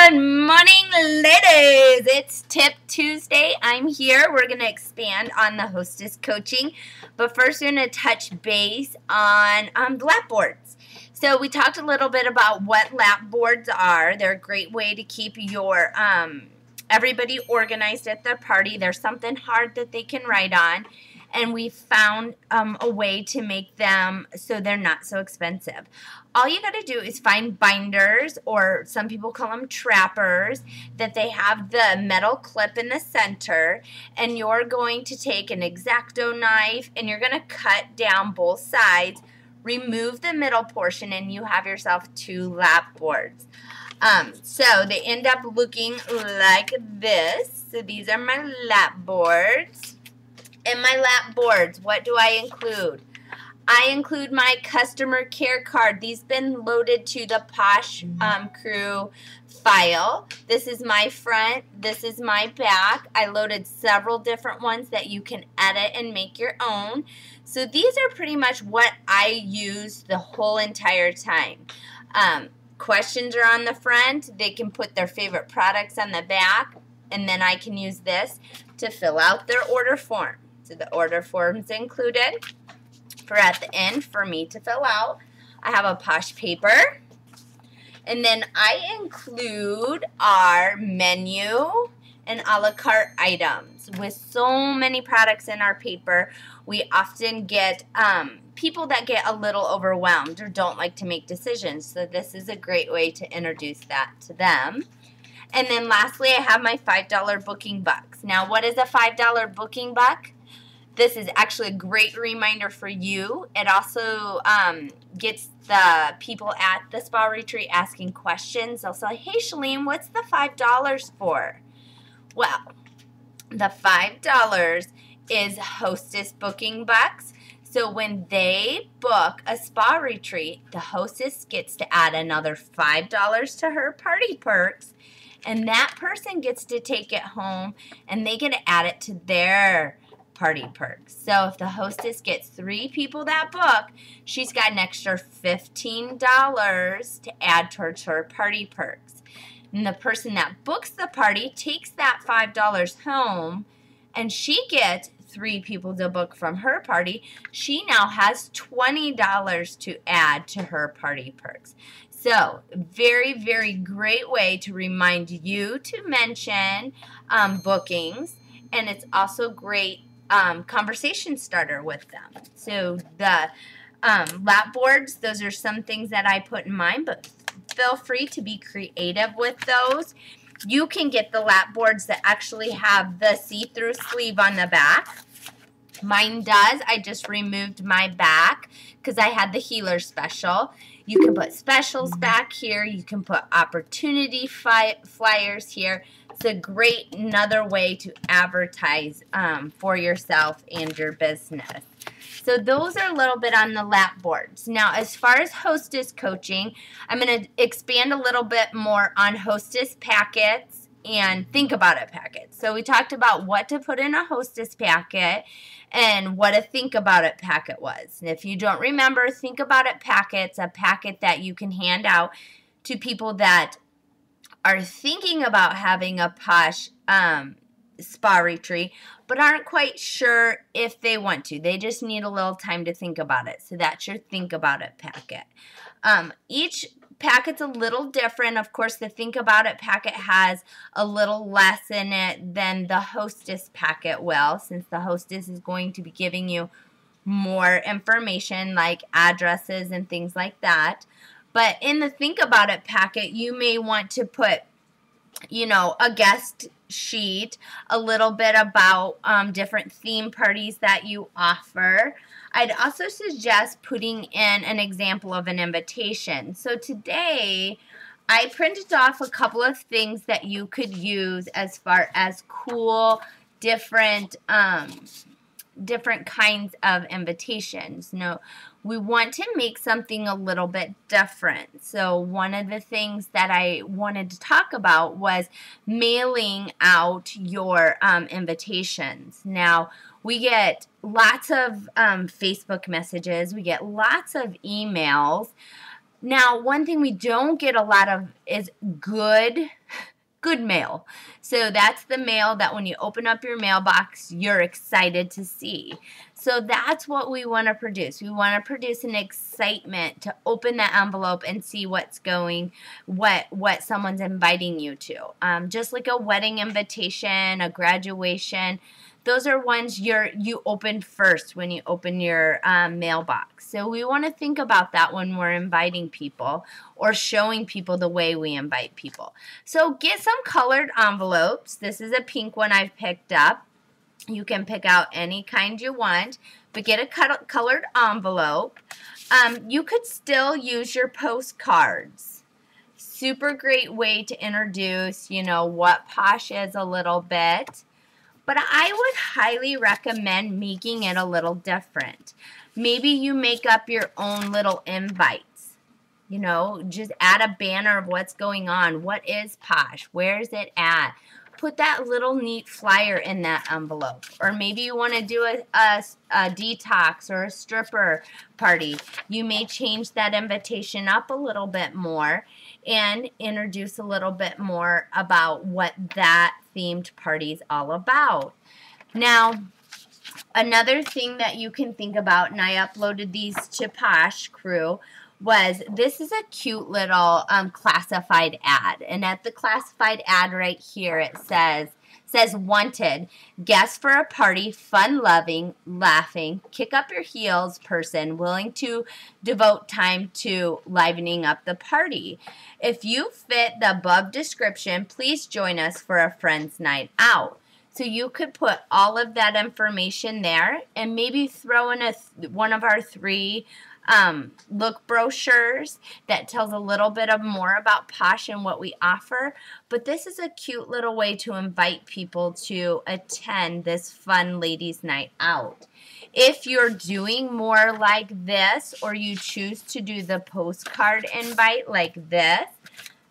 Good morning, ladies. It's Tip Tuesday. I'm here. We're going to expand on the Hostess Coaching. But first, we're going to touch base on the Lapboards. So we talked a little bit about what Lapboards are. They're a great way to keep your everybody organized at their party. There's something hard that they can write on. And we found a way to make them so they're not so expensive. All you got to do is find binders, or some people call them trappers, that they have the metal clip in the center, and you're going to take an X-Acto knife and you're going to cut down both sides, remove the middle portion, and you have yourself two Lapboards. So they end up looking like this. So these are my Lapboards. In my Lapboards, what do I include? I include my customer care card. These been loaded to the Posh Crew file. This is my front. This is my back. I loaded several different ones that you can edit and make your own. So these are pretty much what I use the whole entire time. Questions are on the front. They can put their favorite products on the back, and then I can use this to fill out their order form. So the order form's included for at the end for me to fill out. I have a Posh paper. And then I include our menu and a la carte items. With so many products in our paper, we often get people that get a little overwhelmed or don't like to make decisions. So this is a great way to introduce that to them. And then lastly, I have my $5 booking bucks. Now, what is a $5 booking buck? This is actually a great reminder for you. It also gets the people at the spa retreat asking questions. They'll say, hey, Shalene, what's the $5 for? Well, the $5 is Hostess booking bucks. So when they book a spa retreat, the hostess gets to add another $5 to her party perks. And that person gets to take it home, and they get to add it to their party perks. So if the hostess gets 3 people that book, she's got an extra $15 to add towards her party perks. And the person that books the party takes that $5 home, and she gets 3 people to book from her party. She now has $20 to add to her party perks. So, very, very great way to remind you to mention bookings, and it's also great conversation starter with them. So, the Lapboards, those are some things that I put in mine, but feel free to be creative with those. You can get the Lapboards that actually have the see-through sleeve on the back. Mine does. I just removed my back because I had the healer special. You can put specials back here. You can put opportunity flyers here. It's a great another way to advertise for yourself and your business. So those are a little bit on the Lapboards. Now, as far as Hostess Coaching, I'm going to expand a little bit more on Hostess packets and Think About It packets. So we talked about what to put in a Hostess packet and what a Think About It packet was. And if you don't remember, Think About It packet's a packet that you can hand out to people that are thinking about having a Posh spa retreat, but aren't quite sure if they want to. They just need a little time to think about it. So that's your Think About It packet. Each packet's a little different. Of course, the Think About It packet has a little less in it than the Hostess packet will, since the Hostess is going to be giving you more information like addresses and things like that. But in the Think About It packet, you may want to put, you know, a guest sheet, a little bit about different theme parties that you offer. I'd also suggest putting in an example of an invitation. So today, I printed off a couple of things that you could use as far as cool, different kinds of invitations. No, we want to make something a little bit different. So one of the things that I wanted to talk about was mailing out your invitations. Now, we get lots of Facebook messages. We get lots of emails. Now, one thing we don't get a lot of is good mail. So that's the mail that when you open up your mailbox, you're excited to see. So that's what we want to produce. We want to produce an excitement to open that envelope and see what's going, what someone's inviting you to. Just like a wedding invitation, a graduation. Those are ones you open first when you open your mailbox. So we want to think about that when we're inviting people or showing people the way we invite people. So get some colored envelopes. This is a pink one I've picked up. You can pick out any kind you want, but get a colored envelope. You could still use your postcards. Super great way to introduce, you know, what Posh is a little bit. But I would highly recommend making it a little different. Maybe you make up your own little invites. You know, just add a banner of what's going on. What is Posh? Where's it at? Put that little neat flyer in that envelope. Or maybe you want to do a detox or a stripper party. You may change that invitation up a little bit more and introduce a little bit more about what that themed party is all about. Now, another thing that you can think about, and I uploaded these to Posh Crew, was this is a cute little classified ad. And at the classified ad right here, it says wanted, guests for a party, fun-loving, laughing, kick-up-your-heels person willing to devote time to livening up the party. If you fit the above description, please join us for a friend's night out. So you could put all of that information there and maybe throw in one of our 3 look brochures that tells a little bit more about Posh and what we offer. But this is a cute little way to invite people to attend this fun ladies' night out. If you're doing more like this, or you choose to do the postcard invite like this,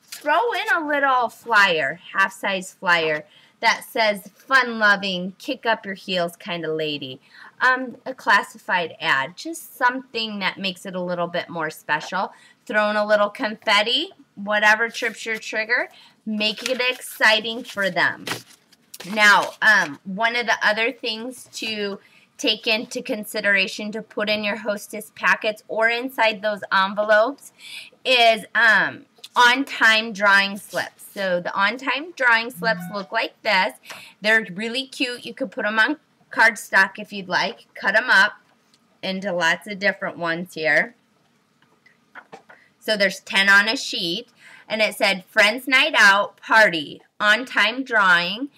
throw in a little flyer, half-size flyer, that says fun-loving, kick-up-your-heels kind of lady. A classified ad, just something that makes it a little bit more special. Throw in a little confetti, whatever trips your trigger, make it exciting for them. Now, one of the other things to take into consideration to put in your Hostess packets or inside those envelopes is on-time drawing slips. So the on-time drawing slips look like this. They're really cute. You could put them on cardstock if you'd like. Cut them up into lots of different ones here. So there's 10 on a sheet. And it said Friends Night Out, Party, On-Time Drawing.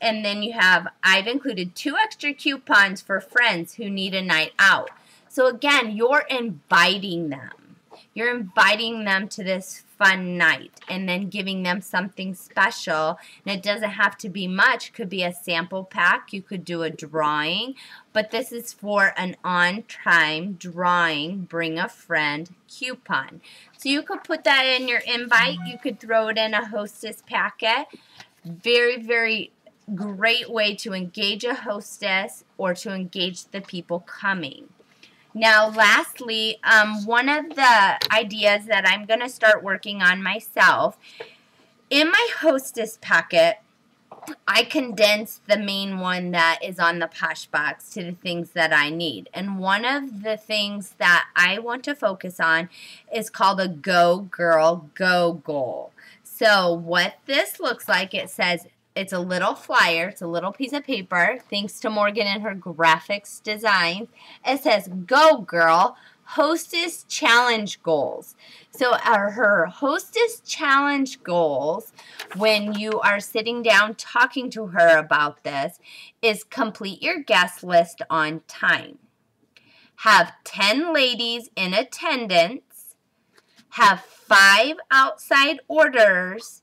And then you have, I've included 2 extra coupons for friends who need a night out. So again, you're inviting them. You're inviting them to this fun night and then giving them something special. And it doesn't have to be much. It could be a sample pack. You could do a drawing. But this is for an on-time drawing, bring a friend coupon. So you could put that in your invite. You could throw it in a Hostess packet. Very, very great way to engage a hostess or to engage the people coming. Now, lastly, one of the ideas that I'm going to start working on myself, in my Hostess packet, I condense the main one that is on the Posh box to the things that I need. And one of the things that I want to focus on is called a Go Girl Go Goal. So what this looks like, it says, it's a little flyer. It's a little piece of paper. Thanks to Morgan and her graphics design. It says, Go Girl, Hostess Challenge Goals. So her Hostess Challenge Goals, when you are sitting down talking to her about this, is complete your guest list on time. Have 10 ladies in attendance. Have 5 outside orders.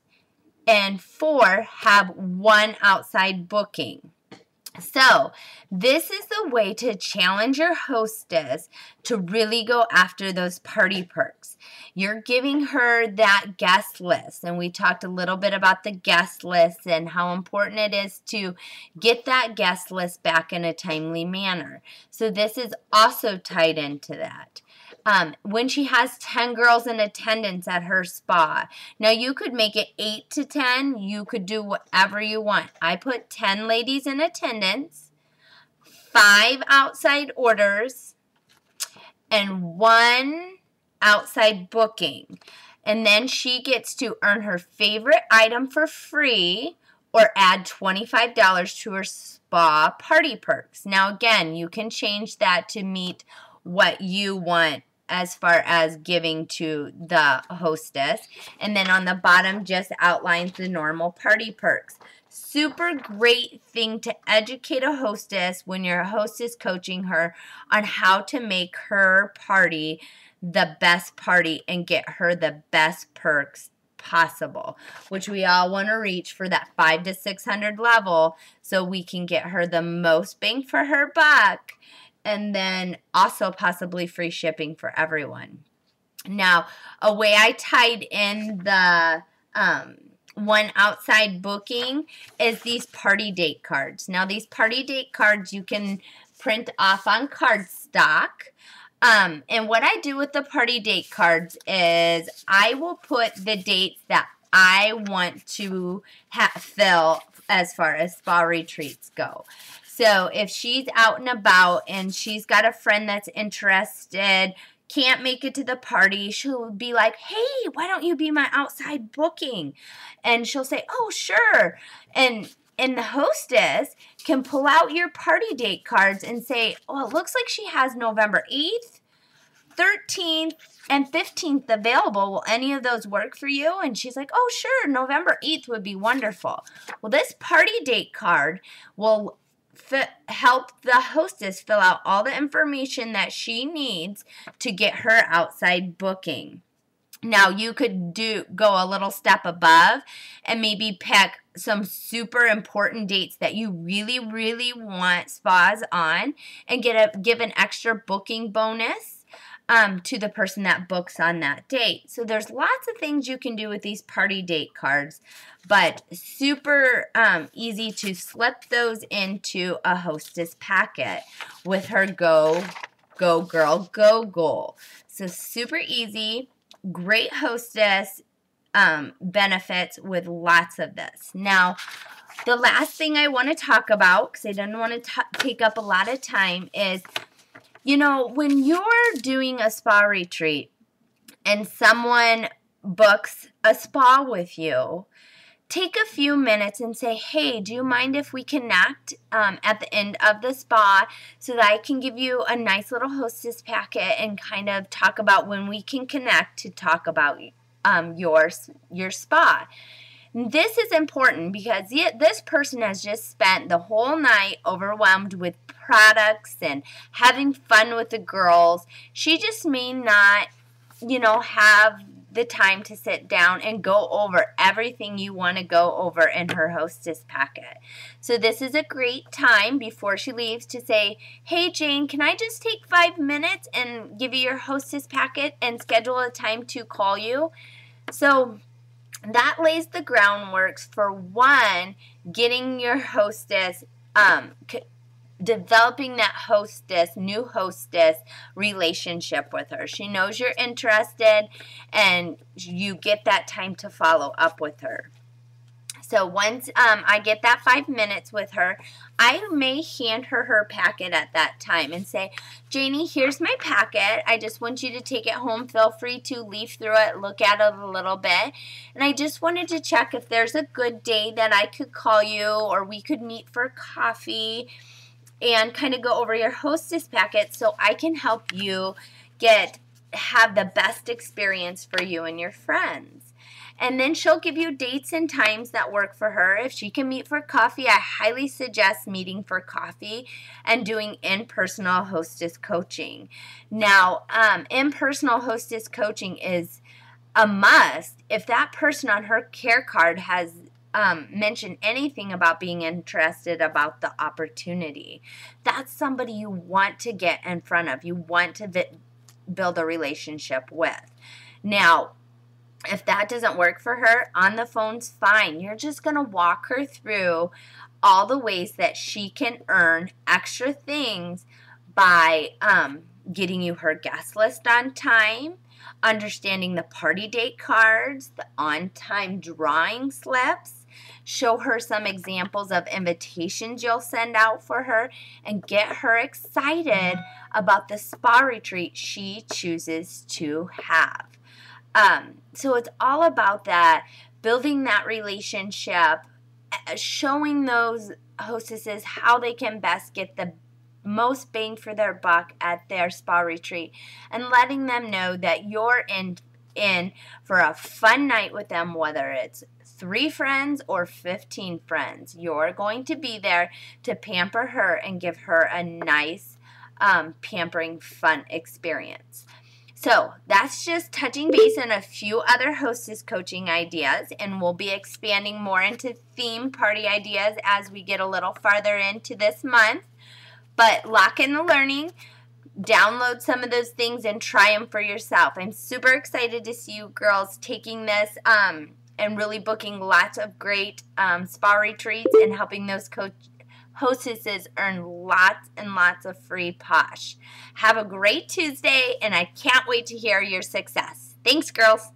And 4, have 1 outside booking. So this is the way to challenge your hostess to really go after those party perks. You're giving her that guest list. And we talked a little bit about the guest list and how important it is to get that guest list back in a timely manner. So this is also tied into that. When she has 10 girls in attendance at her spa. Now, you could make it 8 to 10. You could do whatever you want. I put 10 ladies in attendance, 5 outside orders, and 1 outside booking. And then she gets to earn her favorite item for free or add $25 to her spa party perks. Now, again, you can change that to meet what you want as far as giving to the hostess. And then on the bottom just outlines the normal party perks. Super great thing to educate a hostess when you're a hostess coaching her on how to make her party the best party and get her the best perks possible, which we all want to reach for that 500 to 600 level so we can get her the most bang for her buck, and then also possibly free shipping for everyone. Now, a way I tied in the 1 outside booking is these party date cards. Now, these party date cards you can print off on cardstock. And what I do with the party date cards is I will put the dates that I want to fill as far as spa retreats go. So if she's out and about and she's got a friend that's interested, can't make it to the party, she'll be like, hey, why don't you be my outside booking? And she'll say, oh, sure. And the hostess can pull out your party date cards and say, oh, it looks like she has November 8th, 13th, and 15th available. Will any of those work for you? And she's like, oh, sure, November 8th would be wonderful. Well, this party date card will help the hostess fill out all the information that she needs to get her outside booking. Now, you could go a little step above and maybe pick some super important dates that you really, really want spas on and give an extra booking bonus to the person that books on that date. So there's lots of things you can do with these party date cards, but super easy to slip those into a hostess packet with her go girl, go goal. So super easy. Great hostess benefits with lots of this. Now, the last thing I want to talk about, because I don't want to take up a lot of time, is, you know, when you're doing a spa retreat and someone books a spa with you, take a few minutes and say, hey, do you mind if we connect at the end of the spa so that I can give you a nice little hostess packet and kind of talk about when we can connect to talk about your spa. This is important because this person has just spent the whole night overwhelmed with products and having fun with the girls. She just may not, you know, have the time to sit down and go over everything you want to go over in her hostess packet. So this is a great time before she leaves to say, hey Jane, can I just take 5 minutes and give you your hostess packet and schedule a time to call you? So that lays the groundwork for one, getting your hostess developing that new hostess relationship with her. She knows you're interested and you get that time to follow up with her. So once I get that 5 minutes with her, I may hand her packet at that time and say, Janie, here's my packet. I just want you to take it home. Feel free to leaf through it, look at it a little bit. And I just wanted to check if there's a good day that I could call you or we could meet for coffee and kind of go over your hostess packet so I can help you have the best experience for you and your friends. And then she'll give you dates and times that work for her. If she can meet for coffee, I highly suggest meeting for coffee and doing in-personal hostess coaching. Now, in-personal hostess coaching is a must. If that person on her care card has mentioned anything about being interested about the opportunity, that's somebody you want to get in front of. You want to build a relationship with. Now, if that doesn't work for her, on the phone's fine. You're just going to walk her through all the ways that she can earn extra things by getting you her guest list on time, understanding the party date cards, the on-time drawing slips, show her some examples of invitations you'll send out for her, and get her excited about the spa retreat she chooses to have. So it's all about that, building that relationship, showing those hostesses how they can best get the most bang for their buck at their spa retreat, and letting them know that you're in for a fun night with them, whether it's 3 friends or 15 friends. You're going to be there to pamper her and give her a nice pampering fun experience. So that's just touching base on a few other hostess coaching ideas, and we'll be expanding more into theme party ideas as we get a little farther into this month. But lock in the learning, download some of those things, and try them for yourself. I'm super excited to see you girls taking this and really booking lots of great spa retreats and helping those hostesses earn lots and lots of free Posh. Have a great Tuesday, and I can't wait to hear your success. Thanks, girls.